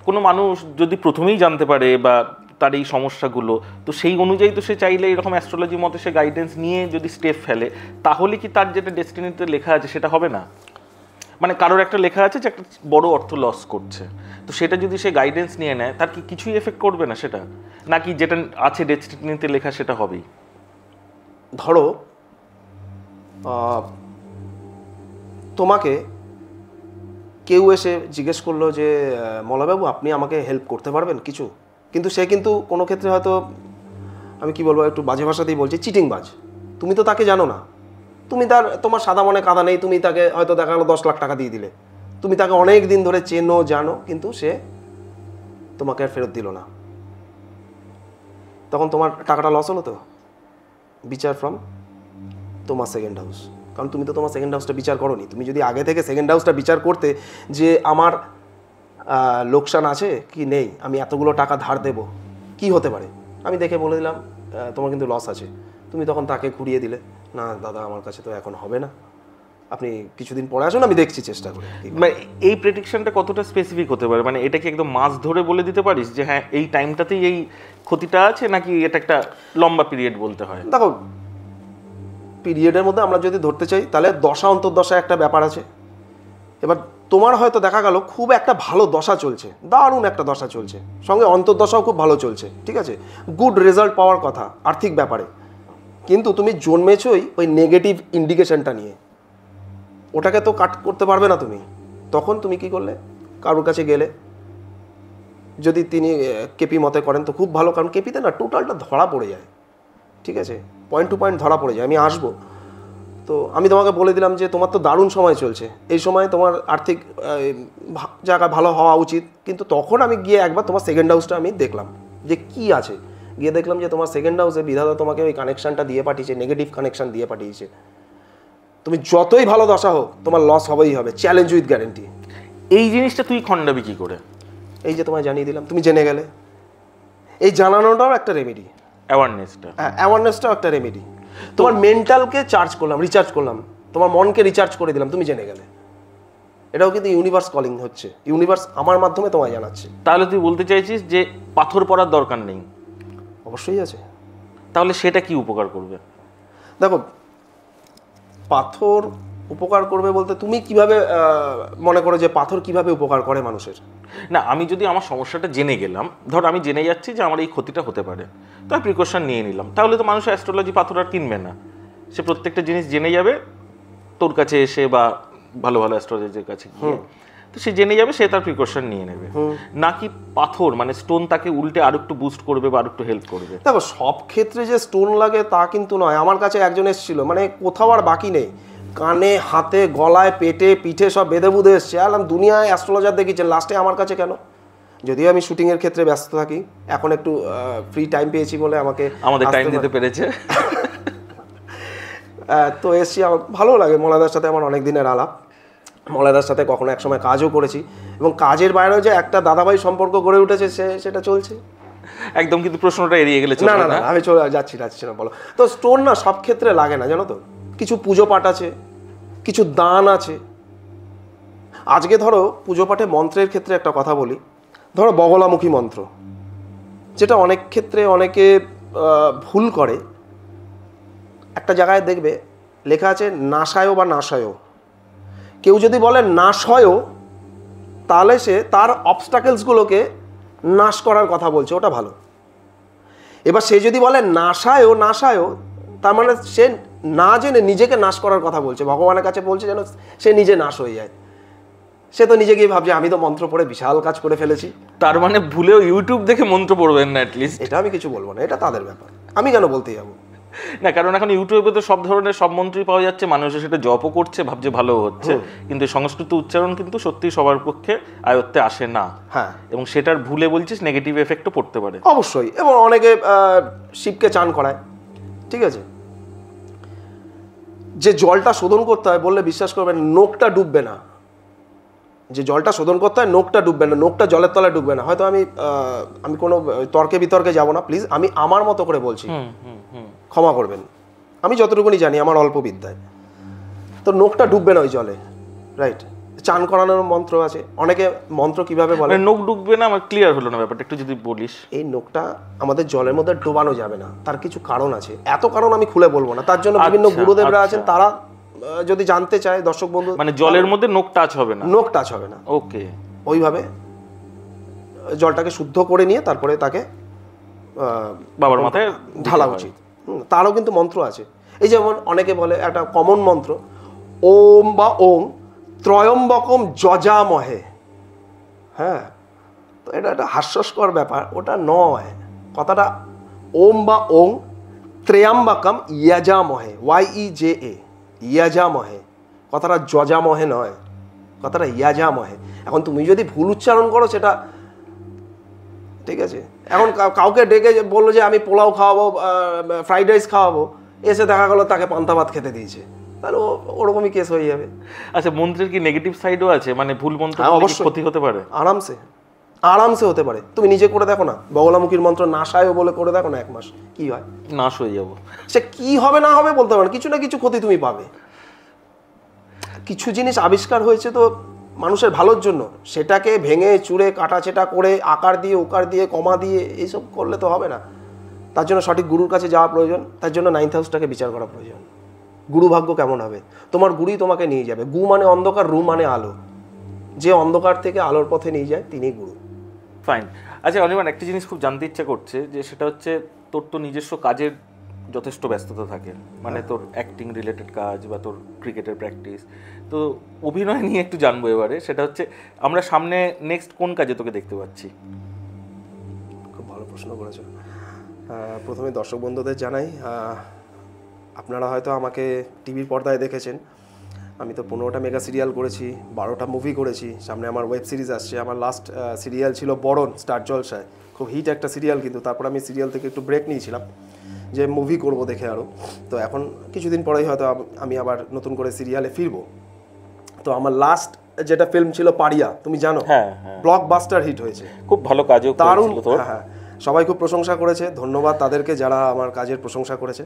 [SPEAKER 1] কোনো মানুষ যদি প্রথমেই জানতে পারে বা তার এই সমস্যাগুলো, তো সেই অনুযায়ী তো সে চাইলে এরকম অ্যাস্ট্রোলজি মতে সে গাইডেন্স নিয়ে যদি স্টেপ ফেলে, তাহলে কি তার যেটা ডেস্টিনিতে লেখা আছে সেটা হবে না? মানে কারোর একটা লেখা আছে যে একটা বড় অর্থ লস করছে, তো সেটা যদি সে গাইডেন্স নিয়ে নেয়, তার কি কিছুই এফেক্ট করবে না সেটা? নাকি যেটা আছে ডেস্টিনিতে লেখা সেটা হবেই?
[SPEAKER 2] ধরো তোমাকে কেউ এসে জিজ্ঞেস করলো যে মলাবাবু আপনি আমাকে হেল্প করতে পারবেন কিছু, কিন্তু সে কিন্তু কোনো ক্ষেত্রে হয়তো, আমি কি বলবো, একটু বাজে ভাষাতেই বলছি, চিটিংবাজ। তুমি তো তাকে জানো না, তুমি তোমার সাদা মনে কাদা নেই, তুমি তাকে হয়তো দেখা গেলো 10 লাখ টাকা দিয়ে দিলে, তুমি তাকে অনেক দিন ধরে চেনো জানো, কিন্তু সে তোমাকে আর ফেরত দিল না, তখন তোমার টাকাটা লস হলো তো। বিচার ফ্রম তোমার সেকেন্ড হাউস, কারণ তুমি তো তোমার সেকেন্ড হাউসটা বিচার করোনি। তুমি যদি আগে থেকে সেকেন্ড হাউসটা বিচার করতে যে আমার লোকসান আছে কি নেই, আমি এতগুলো টাকা ধার দেব, কি হতে পারে, আমি দেখে বলে দিলাম তোমার কিন্তু লস আছে, তুমি তখন তাকে ঘুরিয়ে দিলে, না দাদা আমার কাছে তো এখন হবে না, আপনি কিছুদিন পরে আসুন, আমি দেখছি চেষ্টা করে।
[SPEAKER 1] মানে এই প্রেডিকশনটা কতটা স্পেসিফিক হতে পারে? মানে এটা কি একদম মাস ধরে বলে দিতে পারিস যে হ্যাঁ এই টাইমটাতেই এই ক্ষতিটা আছে, নাকি এটা একটা লম্বা পিরিয়ড বলতে হয়?
[SPEAKER 2] দেখো, পিরিয়ডের মধ্যে আমরা যদি ধরতে চাই তাহলে দশা অন্তর্দশা একটা ব্যাপার আছে। এবার তোমার হয়তো দেখা গেল খুব একটা ভালো দশা চলছে, দারুণ একটা দশা চলছে, সঙ্গে অন্তর্দশাও খুব ভালো চলছে, ঠিক আছে, গুড রেজাল্ট পাওয়ার কথা আর্থিক ব্যাপারে, কিন্তু তুমি জন্মেছই ওই নেগেটিভ ইন্ডিকেশনটা নিয়ে, ওটাকে তো কাট করতে পারবে না তুমি। তখন তুমি কি করলে, কারোর কাছে গেলে, যদি তিনি কেপি মতে করেন তো খুব ভালো, কারণ কেপিতে না টোটালটা ধরা পড়ে যায়, ঠিক আছে, পয়েন্ট টু পয়েন্ট ধরা পড়ে যায়। আমি আসবো, তো আমি তোমাকে বলে দিলাম যে তোমার তো দারুণ সময় চলছে, এই সময় তোমার আর্থিক জায়গা ভালো হওয়া উচিত, কিন্তু তখন আমি গিয়ে একবার তোমার সেকেন্ড হাউসটা আমি দেখলাম যে কি আছে, গিয়ে দেখলাম যে তোমার সেকেন্ড হাউসে বিধাতা তোমাকে ওই কানেকশানটা দিয়ে পাঠিয়েছে, নেগেটিভ কানেকশান দিয়ে পাঠিয়েছে। তুমি যতই ভালো দশা হোক তোমার লস হবেই হবে, চ্যালেঞ্জ উইথ গ্যারেন্টি।
[SPEAKER 1] এই জিনিসটা তুই খণ্ডাবি কি করে?
[SPEAKER 2] এই যে তোমায় জানিয়ে দিলাম, তুমি জেনে গেলে, এই জানানোটাও একটা রেমেডি,
[SPEAKER 1] অ্যাওয়ারনেসটা।
[SPEAKER 2] হ্যাঁ, অ্যাওয়ারনেসটাও একটা রেমেডি। তোমার মেন্টালকে চার্জ করলাম, রিচার্জ করলাম, তোমার মনকে রিচার্জ করে দিলাম, তুমি জেনে গেলে। এটাও কিন্তু ইউনিভার্স কলিং হচ্ছে, ইউনিভার্স আমার মাধ্যমে তোমায় জানাচ্ছে।
[SPEAKER 1] তাহলে তুই বলতে চাইছিস যে পাথর পড়ার দরকার নেই?
[SPEAKER 2] অবশ্যই আছে।
[SPEAKER 1] তাহলে সেটা কি উপকার করবে?
[SPEAKER 2] দেখো, পাথর উপকার করবে বলতে তুমি কিভাবে মনে করো যে পাথর কিভাবে উপকার করে মানুষের?
[SPEAKER 1] না, আমি যদি আমার সমস্যাটা জেনে গেলাম, ধর আমি জেনে যাচ্ছি যে আমার এই ক্ষতিটা হতে পারে, তো আমি প্রিকশন নিয়ে নিলাম, তাহলে তো মানুষ অ্যাস্ট্রোলজি পাথর আর কিনবে না, সে প্রত্যেকটা জিনিস জেনে যাবে তোর কাছে এসে বা ভালো ভালো অ্যাস্ট্রোলজির কাছে গিয়ে। তো সে জেনে যাবে, সে তার প্রিকশন নিয়ে নেবে। নাকি পাথর মানে স্টোন তাকে উল্টে আর একটু বুস্ট করবে বা আর একটু হেল্প করবে?
[SPEAKER 2] দেখো সব ক্ষেত্রে যে স্টোন লাগে তা কিন্তু নয়। আমার কাছে একজন এসেছিল, মানে কোথাও আর বাকি নেই, কানে, হাতে, গলায়, পেটে, পিঠে সব বেঁধে বুঁধে এসছে। আলাম দুনিয়ায় অ্যাস্ট্রোলজার দেখেছেন, লাস্টে আমার কাছে কেন? যদিও আমি শুটিংয়ের ক্ষেত্রে ব্যস্ত থাকি, এখন একটু ফ্রি টাইম পেয়েছি বলে আমাকে
[SPEAKER 1] টাইম দিতে পেরেছে।
[SPEAKER 2] তো এসছি, আমার ভালো লাগে। মলাদার সাথে আমার অনেক দিনের আলাপ, মলাদার সাথে কখনো এক সময় কাজও করেছি, এবং কাজের বাইরেও যে একটা দাদাভাই সম্পর্ক গড়ে উঠেছে সেটা চলছে
[SPEAKER 1] একদম। কিন্তু প্রশ্নটা এড়িয়ে গেলে
[SPEAKER 2] না, না না, আমি যাচ্ছি না, বলো। তো স্টোন না সব ক্ষেত্রে লাগে না, জানো তো। কিছু পুজো পাঠ আছে, কিছু দান আছে। আজকে ধরো পুজো পাঠে মন্ত্রের ক্ষেত্রে একটা কথা বলি, ধরো বগলামুখী মন্ত্র, যেটা অনেক ক্ষেত্রে অনেকে ভুল করে। একটা জায়গায় দেখবে লেখা আছে নাশায় বা নাশায়। কেউ যদি বলে নাশয়, তাহলে সে তার অবস্টাকেলসগুলোকে নাশ করার কথা বলছে, ওটা ভালো। এবার সে যদি বলে নাশায়, তার মানে সে না জেনে নিজেকে নাশ করার কথা বলছে, ভগবানের কাছে বলছে যেন সে নিজে নাশ হয়ে যায়। সে তো নিজে গিয়ে ভাবছে আমি তো মন্ত্র পড়ে বিশাল কাজ করে ফেলেছি।
[SPEAKER 1] তার মানে ভুলেও ইউটিউব দেখে মন্ত্র পড়বেন না অ্যাটলিস্ট।
[SPEAKER 2] এটা আমি কিছু বলবো না, এটা তাদের ব্যাপার, আমি কেন বলতে যাবো?
[SPEAKER 1] না, কারণ এখন ইউটিউবে তো সব ধরনের সব মন্ত্রই পাওয়া যাচ্ছে, মানুষ সেটা জপও করছে, ভাবছে ভালো হচ্ছে, কিন্তু সংস্কৃত উচ্চারণ কিন্তু সত্যি সবার পক্ষে আয়ত্তে আসে না।
[SPEAKER 2] হ্যাঁ,
[SPEAKER 1] এবং সেটার ভুলে বলছিস নেগেটিভ এফেক্টও পড়তে পারে।
[SPEAKER 2] অবশ্যই। এবং অনেকে শিবকে চান করায়, ঠিক আছে, যে জলটা শোধন করতে হয়, বললে বিশ্বাস করবেন নোকটা ডুববে না। যে জলটা শোধন করতে হয় নোকটা ডুববে না, নোকটা জলের তলায় ডুববে না। হয়তো আমি কোনো তর্কে বিতর্কে যাব না, প্লিজ, আমি আমার মতো করে বলছি, ক্ষমা করবেন। আমি যতটুকুনি জানি আমার অল্প বিদ্যায়, তো নোকটা ডুববে না ওই জলে, রাইট? চান করানোর মন্ত্র আছে, অনেকে মন্ত্র কিভাবে বলে।
[SPEAKER 1] নোক ডুববে না, আমার ক্লিয়ার হলো না ব্যাপারটা, একটু যদি বলিস।
[SPEAKER 2] এই নোকটা আমাদের জলের মধ্যে ডোবানো যাবে না, তার কিছু কারণ আছে, এত কারণ আমি খুলে বলবো না। তার জন্য বিভিন্ন গুরুদেবরা আছেন, তারা যদি জানতে চায় দর্শক বন্ধু,
[SPEAKER 1] মানে জলের মধ্যে নোক টাচ হবে না,
[SPEAKER 2] নোক টাচ হবে না,
[SPEAKER 1] ওকে।
[SPEAKER 2] ওইভাবে জলটাকে শুদ্ধ করে নিয়ে তারপরে তাকে
[SPEAKER 1] বাবার মাথায়
[SPEAKER 2] ঢালা উচিত। তারও কিন্তু মন্ত্র আছে। এই যেমন অনেকে বলে একটা কমন মন্ত্র, ওম বা ওং ত্রয়ম্বকম যজামহে। হ্যাঁ, তো এটা একটা হাস্যস্কর ব্যাপার, ওটা নয়। কথাটা ওম বা ওং ত্রয়ম্বকম ইয়াজামহে, YEJA, ইয়াজামহে। কথাটা যজামহে নয়, কথাটা ইয়াজামহে। এখন তুমি যদি ভুল উচ্চারণ করো সেটা ঠিক আছে। এখন কাউকে ডেকে বললো যে আমি পোলাও খাওয়াবো, ফ্রাইড রাইস খাওয়াবো, এসে দেখা গেলো তাকে পান্তা ভাত খেতে দিয়েছে, তাহলে ওরকমই কেস হয়ে যাবে।
[SPEAKER 1] আচ্ছা, মন্ত্রের কি নেগেটিভ সাইডও আছে? মানে ভুল মন্ত্র
[SPEAKER 2] অবশ্যই
[SPEAKER 1] ক্ষতি হতে পারে?
[SPEAKER 2] আরামসে হতে পারে। তুমি নিজে করে দেখো না, বগলামুখীর মন্ত্র নাশায়ও বলে করে দেখো না, 1 মাস কি হয়,
[SPEAKER 1] নাশ হয়ে যাবো।
[SPEAKER 2] সে কি হবে না হবে বলতে পারো, কিছু না কিছু ক্ষতি তুমি পাবে। কিছু জিনিস আবিষ্কার হয়েছে তো মানুষের ভালোর জন্য, সেটাকে ভেঙে চুরে কাটাছেটা করে আকার দিয়ে ওকার দিয়ে কমা দিয়ে এইসব করলে তো হবে না। তার জন্য সঠিক গুরুর কাছে যাওয়া প্রয়োজন, তার জন্য 9th হাউসটাকে বিচার করা প্রয়োজন। গুরু ভাগ্য কেমন হবে, তোমার গুরুই তোমাকে নিয়ে যাবে। গু মানে অন্ধকার, রু মানে আলো, যে অন্ধকার থেকে আলোর পথে নিয়ে যায় তিনি গুরু।
[SPEAKER 1] ফাইন। আচ্ছা অনির্বাণ, একটা জিনিস খুব জানতে ইচ্ছা করছে, যে সেটা হচ্ছে তোর তো নিজস্ব কাজের যথেষ্ট ব্যস্ততা থাকে, মানে তোর অ্যাক্টিং রিলেটেড কাজ বা তোর ক্রিকেটের প্র্যাকটিস, তো অভিনয় নিয়ে একটু জানবো এবারে। সেটা হচ্ছে আমরা সামনে নেক্সট কোন কাজে তোকে দেখতে পাচ্ছি?
[SPEAKER 2] খুব ভালো প্রশ্ন করেছো। প্রথমে দর্শক বন্ধুদের জানাই, আপনারা হয়তো আমাকে টিভির পর্দায় দেখেছেন। আমি তো 15টা মেগা সিরিয়াল করেছি, 12টা মুভি করেছি, সামনে আমার ওয়েব সিরিজ আসছে। আমার লাস্ট সিরিয়াল ছিল বরণ, স্টার জলসায়, খুব হিট একটা সিরিয়াল। কিন্তু তারপর আমি সিরিয়াল থেকে একটু ব্রেক নিয়েছিলাম, যে মুভি করব দেখে আরও। তো এখন কিছুদিন পরেই হয়তো আমি আবার নতুন করে সিরিয়ালে ফিরবো। তো আমার লাস্ট যেটা ফিল্ম ছিল পারিয়া, তুমি জানো, ব্লকবাস্টার হিট হয়েছে,
[SPEAKER 1] খুব ভালো কাজও
[SPEAKER 2] দারুণ। হ্যাঁ, সবাই খুব প্রশংসা করেছে, ধন্যবাদ তাদেরকে যারা আমার কাজের প্রশংসা করেছে।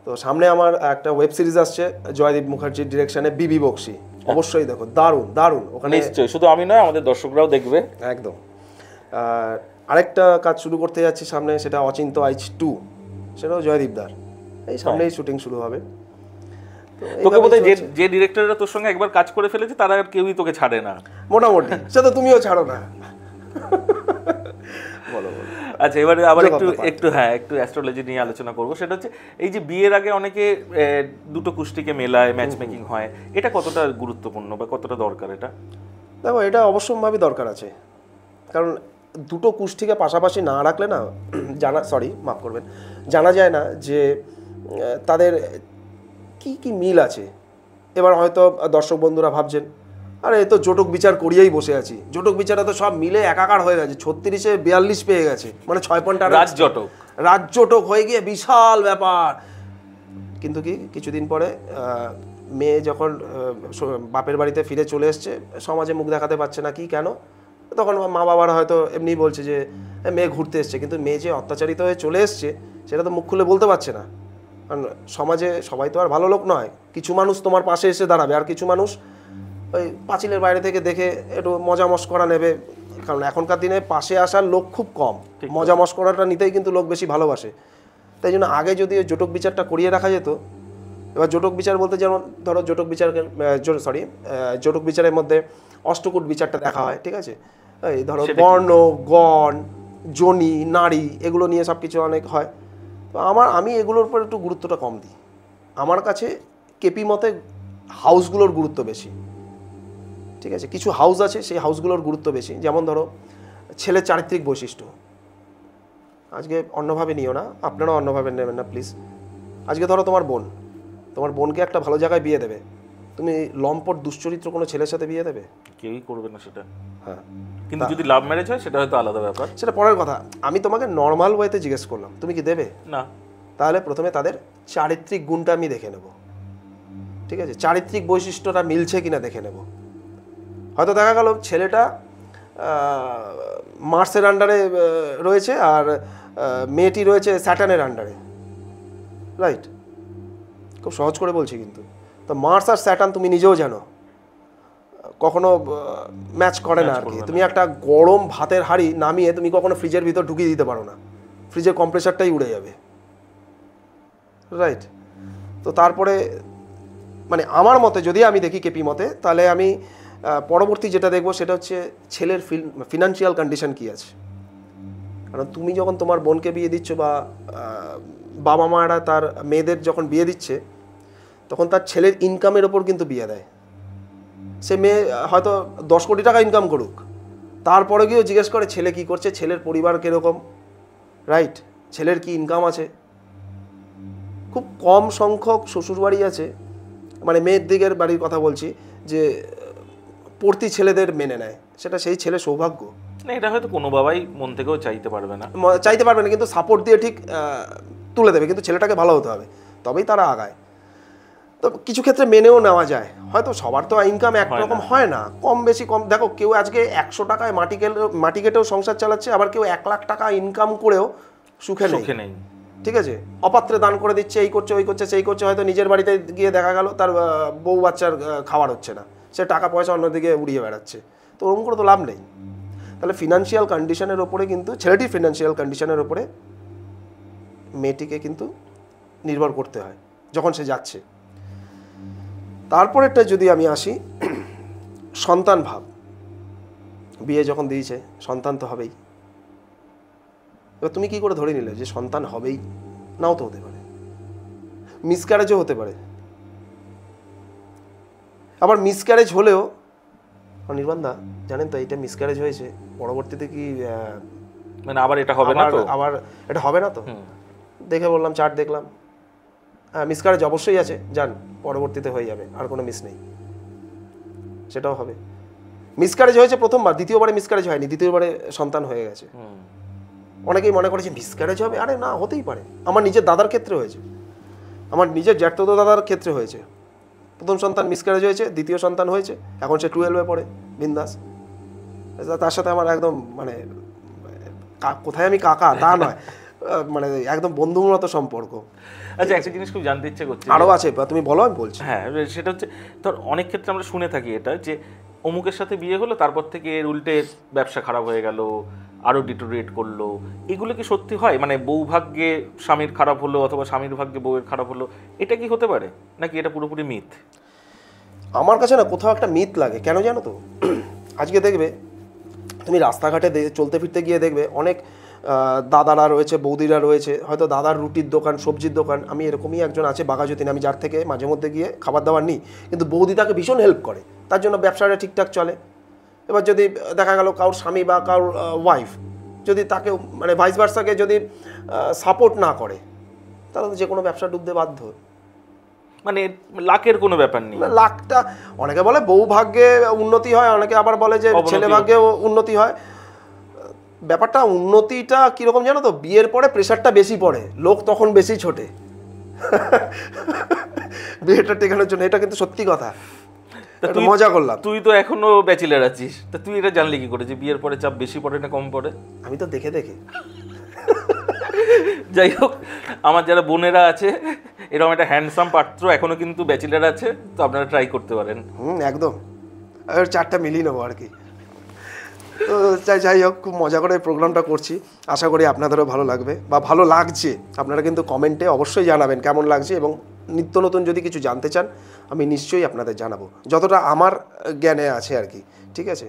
[SPEAKER 2] তো সামনে আমার একটা ওয়েব সিরিজ আসছে জয়দীপ মুখার্জির ডিরেকশনে, বিবি বক্সি, অবশ্যই দেখো, দারুণ দারুণ। ওখানে
[SPEAKER 1] নিশ্চয়ই, শুধু আমি নয় আমাদের দর্শকরাও দেখবে
[SPEAKER 2] একদম। আরেকটা কাজ শুরু করতে যাচ্ছি সামনে, সেটা অচিন্ত আইচ 2, সেটাও জয়দীপদার, এই সামনেই শুটিং শুরু হবে।
[SPEAKER 1] তোকে বোধহয় যে ডিরেক্টররা তোর সঙ্গে একবার কাজ করে ফেলেছে তারা আর কেউই তোকে ছাড়ে না
[SPEAKER 2] মোটামুটি, সে তো তুমিও ছাড়ো না। বলো।
[SPEAKER 1] আচ্ছা, এবারে আবার একটু অ্যাস্ট্রোলজি নিয়ে আলোচনা করবো। সেটা হচ্ছে এই যে বিয়ের আগে অনেকে দুটো কুষ্টিকে মেলায়, ম্যাচ মেকিং হয়, এটা কতটা গুরুত্বপূর্ণ বা কতটা দরকার এটা?
[SPEAKER 2] দেখো এটা অবশ্যম্ভাবী দরকার আছে, কারণ দুটো কুষ্ঠিকে পাশাপাশি না রাখলে না মাফ করবেন, জানা যায় না যে তাদের কি কি মিল আছে। এবার হয়তো দর্শক বন্ধুরা ভাবছেন আরে এ তো জটক বিচার করিয়েই বসে আছি, জটক বিচারে তো সব মিলে একাকার হয়ে গেছে, 36-এ 42 পেয়ে গেছে, মানে 6 পয়েন্ট রাজ্যটক হয়ে গিয়ে বিশাল ব্যাপার। কিন্তু কিছুদিন পরে মেয়ে যখন বাপের বাড়িতে ফিরে চলে এসছে, সমাজে মুখ দেখাতে পারছে না, কি কেন, তখন মা বাবারা হয়তো এমনি বলছে যে মেয়ে ঘুরতে এসছে, কিন্তু মেয়ে যে অত্যাচারিত হয়ে চলে এসছে সেটা তো মুখ খুলে বলতে পারছে না। কারণ সমাজে সবাই তো আর ভালো লোক নয়, কিছু মানুষ তোমার পাশে এসে দাঁড়াবে, আর কিছু মানুষ ওই পাঁচিলের বাইরে থেকে দেখে একটু মজা মস্করা নেবে। কারণ এখনকার দিনে পাশে আসার লোক খুব কম, মজা মস্করাটা নিতেই কিন্তু লোক বেশি ভালোবাসে। তাই জন্য আগে যদি ওই জটক বিচারটা করিয়ে রাখা যেত। এবার জটক বিচার বলতে যেমন ধরো জটক বিচারের মধ্যে অষ্টকূট বিচারটা দেখা হয়, ঠিক আছে, এই ধরো বর্ণ, গণ, জনি, নারী, এগুলো নিয়ে সব কিছু অনেক হয়। তো আমি এগুলোর উপর একটু গুরুত্বটা কম দিই। আমার কাছে কেপি মতে হাউসগুলোর গুরুত্ব বেশি, ঠিক আছে। কিছু হাউস আছে সেই হাউসগুলোর গুরুত্ব বেশি, যেমন ধরো ছেলের চারিত্রিক বৈশিষ্ট্য। আজকে অন্যভাবে নিও না, আপনারাও অন্যভাবে নেবেন না প্লিজ। আজকে ধরো তোমার বোনকে একটা ভালো জায়গায় বিয়ে দেবে, তুমি লম্পট দুশ্চরিত্র কোনো ছেলের সাথে বিয়ে দেবে?
[SPEAKER 1] কেউই করবে না সেটা।
[SPEAKER 2] হ্যাঁ,
[SPEAKER 1] কিন্তু যদি লাভ ম্যারেজ হয় সেটা হয়তো আলাদা ব্যাপার,
[SPEAKER 2] সেটা পরের কথা। আমি তোমাকে নর্মাল ওয়েতে জিজ্ঞেস করলাম, তুমি কি দেবে?
[SPEAKER 1] না। তাহলে
[SPEAKER 2] প্রথমে তাদের চারিত্রিক গুণটা আমি দেখে নেব, ঠিক আছে, চারিত্রিক বৈশিষ্ট্যটা মিলছে কিনা দেখে নেব। হয়তো দেখা গেল ছেলেটা মার্সের আন্ডারে রয়েছে আর মেয়েটি রয়েছে স্যাটার্নের আন্ডারে, রাইট? খুব সহজ করে বলছি, কিন্তু তো মার্স আর স্যাটার্ন তুমি নিজেও জানো কখনো ম্যাচ করে না আর কি। তুমি একটা গরম ভাতের হাঁড়ি নামিয়ে তুমি কখনো ফ্রিজের ভিতর ঢুকিয়ে দিতে পারো না, ফ্রিজের কম্প্রেসারটাই উড়ে যাবে, রাইট? তো তারপরে মানে আমার মতে, যদি আমি দেখি কেপি মতে, তাহলে আমি পরবর্তী যেটা দেখবো সেটা হচ্ছে ছেলের ফিনান্সিয়াল কন্ডিশন কী আছে। কারণ তুমি যখন তোমার বোনকে বিয়ে দিচ্ছ বা বাবা মারা তার মেয়েদের যখন বিয়ে দিচ্ছে, তখন তার ছেলের ইনকামের ওপর কিন্তু বিয়ে দেয়। সে মেয়ে হয়তো 10 কোটি টাকা ইনকাম করুক, তারপরে গিয়েও জিজ্ঞেস করে ছেলে কী করছে, ছেলের পরিবার কীরকম, রাইট? ছেলের কি ইনকাম আছে। খুব কম সংখ্যক শ্বশুরবাড়ি আছে, মানে মেয়ের দিকের বাড়ির কথা বলছি, যে পড়তি ছেলেদের মেনে নেয়, সেটা সেই ছেলে সৌভাগ্য।
[SPEAKER 1] না, এটা হয়তো কোনো বাবাই মন থেকেও চাইতে পারবে না,
[SPEAKER 2] কিন্তু সাপোর্ট দিয়ে ঠিক তুলে দেবে, কিন্তু ছেলেটাকে ভালো হতে হবে, তবেই তারা আগায়। তো কিছু ক্ষেত্রে মেনেও নেওয়া যায়, হয়তো সবার তো ইনকাম একরকম হয় না, কম বেশি কম। দেখো, কেউ আজকে 100 টাকায় মাটি কেটেও সংসার চালাচ্ছে, আবার কেউ 1 লাখ টাকা ইনকাম করেও সুখে নেই, ঠিক আছে। অপাত্রে দান করে দিচ্ছে, এই করছে, ওই করছে, সেই করছে, হয়তো নিজের বাড়িতে গিয়ে দেখা গেল তার বউ বাচ্চার খাবার হচ্ছে না, সে টাকা পয়সা অন্যদিকে উড়িয়ে বেড়াচ্ছে, তো ওরকম করে তো লাভ নেই। তাহলে ফিনান্সিয়াল কন্ডিশনের ওপরে কিন্তু, ছেলেটির ফিনান্সিয়াল কন্ডিশনের ওপরে মেয়েটিকে কিন্তু নির্ভর করতে হয় যখন সে যাচ্ছে। তারপরেরটা যদি আমি আসি, সন্তান ভাব। বিয়ে যখন দিয়েছে, সন্তান তো হবেই। এবার তুমি কি করে ধরে নিলে যে সন্তান হবেই? নাও তো হতে পারে, মিসক্যারেজও হতে পারে। আবার মিসক্যারেজ হলেও, নির্বাণদা জানেন তো এইটা মিসক্যারেজ হয়েছে, পরবর্তীতে কি
[SPEAKER 1] মানে আবার এটা হবে না তো?
[SPEAKER 2] আবার এটা হবে না তো? দেখে বললাম, চার্ট দেখলাম, হ্যাঁ মিসক্যারেজ অবশ্যই আছে, যান, পরবর্তীতে হয়ে যাবে, আর কোনো মিস নেই, সেটাও হবে। মিসক্যারেজ হয়েছে প্রথমবার, দ্বিতীয়বারে মিসক্যারেজ হয়নি, দ্বিতীয়বারে সন্তান হয়ে গেছে। অনেকেই মনে করে যে মিসক্যারেজ হবে, আরে না, হতেই পারে। আমার নিজের দাদার ক্ষেত্রে হয়েছে, আমার নিজের জ্যাঠতো দাদার ক্ষেত্রে হয়েছে। প্রথম সন্তান মিসক্যারেজ হয়েছে, দ্বিতীয় সন্তান হয়েছে, এখন সে 12-এ পড়ে, বিন্দাস। তার সাথে আমার একদম মানে কোথায় আমি কাকা তা নয়, মানে একদম বন্ধুর মতো সম্পর্ক।
[SPEAKER 1] আচ্ছা, একটা জিনিস খুব জানতে ইচ্ছে করছে,
[SPEAKER 2] আরও আছে, তুমি বলো, আমি বলছি।
[SPEAKER 1] হ্যাঁ, সেটা হচ্ছে ধর অনেক ক্ষেত্রে আমরা শুনে থাকি এটা, যে অমুকের সাথে বিয়ে হলো, তারপর থেকে এর উল্টে ব্যবসা খারাপ হয়ে গেল, আরও ডিটোরিয়েট করলো। এগুলো কি সত্যি হয়? মানে বউ ভাগ্যে স্বামীর খারাপ হলো, অথবা স্বামীর ভাগ্যে বউয়ের খারাপ হলো, এটা কি হতে পারে, নাকি এটা পুরোপুরি মিথ?
[SPEAKER 2] আমার কাছে না কোথাও একটা মিথ লাগে। কেন জানো তো? আজকে দেখবে তুমি রাস্তাঘাটে চলতে ফিরতে গিয়ে দেখবে অনেক দাদারা রয়েছে, বৌদিরা রয়েছে, হয়তো দাদার রুটির দোকান, সবজির দোকান। আমি এরকমই একজন আছে বাঘাযতীন, আমি যার থেকে মাঝে মধ্যে গিয়ে খাবার দাবার নিই, কিন্তু বৌদি তাকে ভীষণ হেল্প করে, তার জন্য ব্যবসাটা ঠিকঠাক চলে, এবার যদি দেখা গেল কারোর স্বামী বা কারোর ওয়াইফ যদি তাকে মানে ভাইস ভার্সাকে যদি সাপোর্ট না করে, তাহলে তো যে কোনো ব্যবসা ডুবতে বাধ্য।
[SPEAKER 1] মানে লাকের কোনো ব্যাপার নেই।
[SPEAKER 2] লাখটা অনেকে বলে বউ ভাগ্যে উন্নতি হয়, অনেকে আবার বলে যে ছেলে ভাগ্যেও উন্নতি হয়। ব্যাপারটা উন্নতিটা কীরকম জানো তো, বিয়ের পরে প্রেশারটা বেশি পড়ে, লোক তখন বেশি ছোটে বিয়েটা টেকানোর জন্য। এটা কিন্তু সত্যি কথা, তুই মজা করলাম।
[SPEAKER 1] তুই তো এখনো ব্যাচেলার আছিস, তা তুই এটা জানলি কি করে যে বিয়ের পরে চাপ বেশি পড়ে না কম পড়ে?
[SPEAKER 2] আমি তো দেখে দেখে।
[SPEAKER 1] যাই হোক, আমার যারা বোনেরা আছে এরকম একটা হ্যান্ডসাম পাত্র এখনো কিন্তু ব্যাচেলার আছে, তো আপনারা ট্রাই করতে পারেন।
[SPEAKER 2] একদম, আর 4টা মিলিয়ে নেবো আর কি। তো যাই হোক, খুব মজা করে প্রোগ্রামটা করছি, আশা করি আপনাদেরও ভালো লাগবে বা ভালো লাগছে। আপনারা কিন্তু কমেন্টে অবশ্যই জানাবেন কেমন লাগছে, এবং নিত্য নতুন যদি কিছু জানতে চান আমি নিশ্চয়ই আপনাদের জানাবো, যতটা আমার জ্ঞানে আছে আর কি। ঠিক আছে।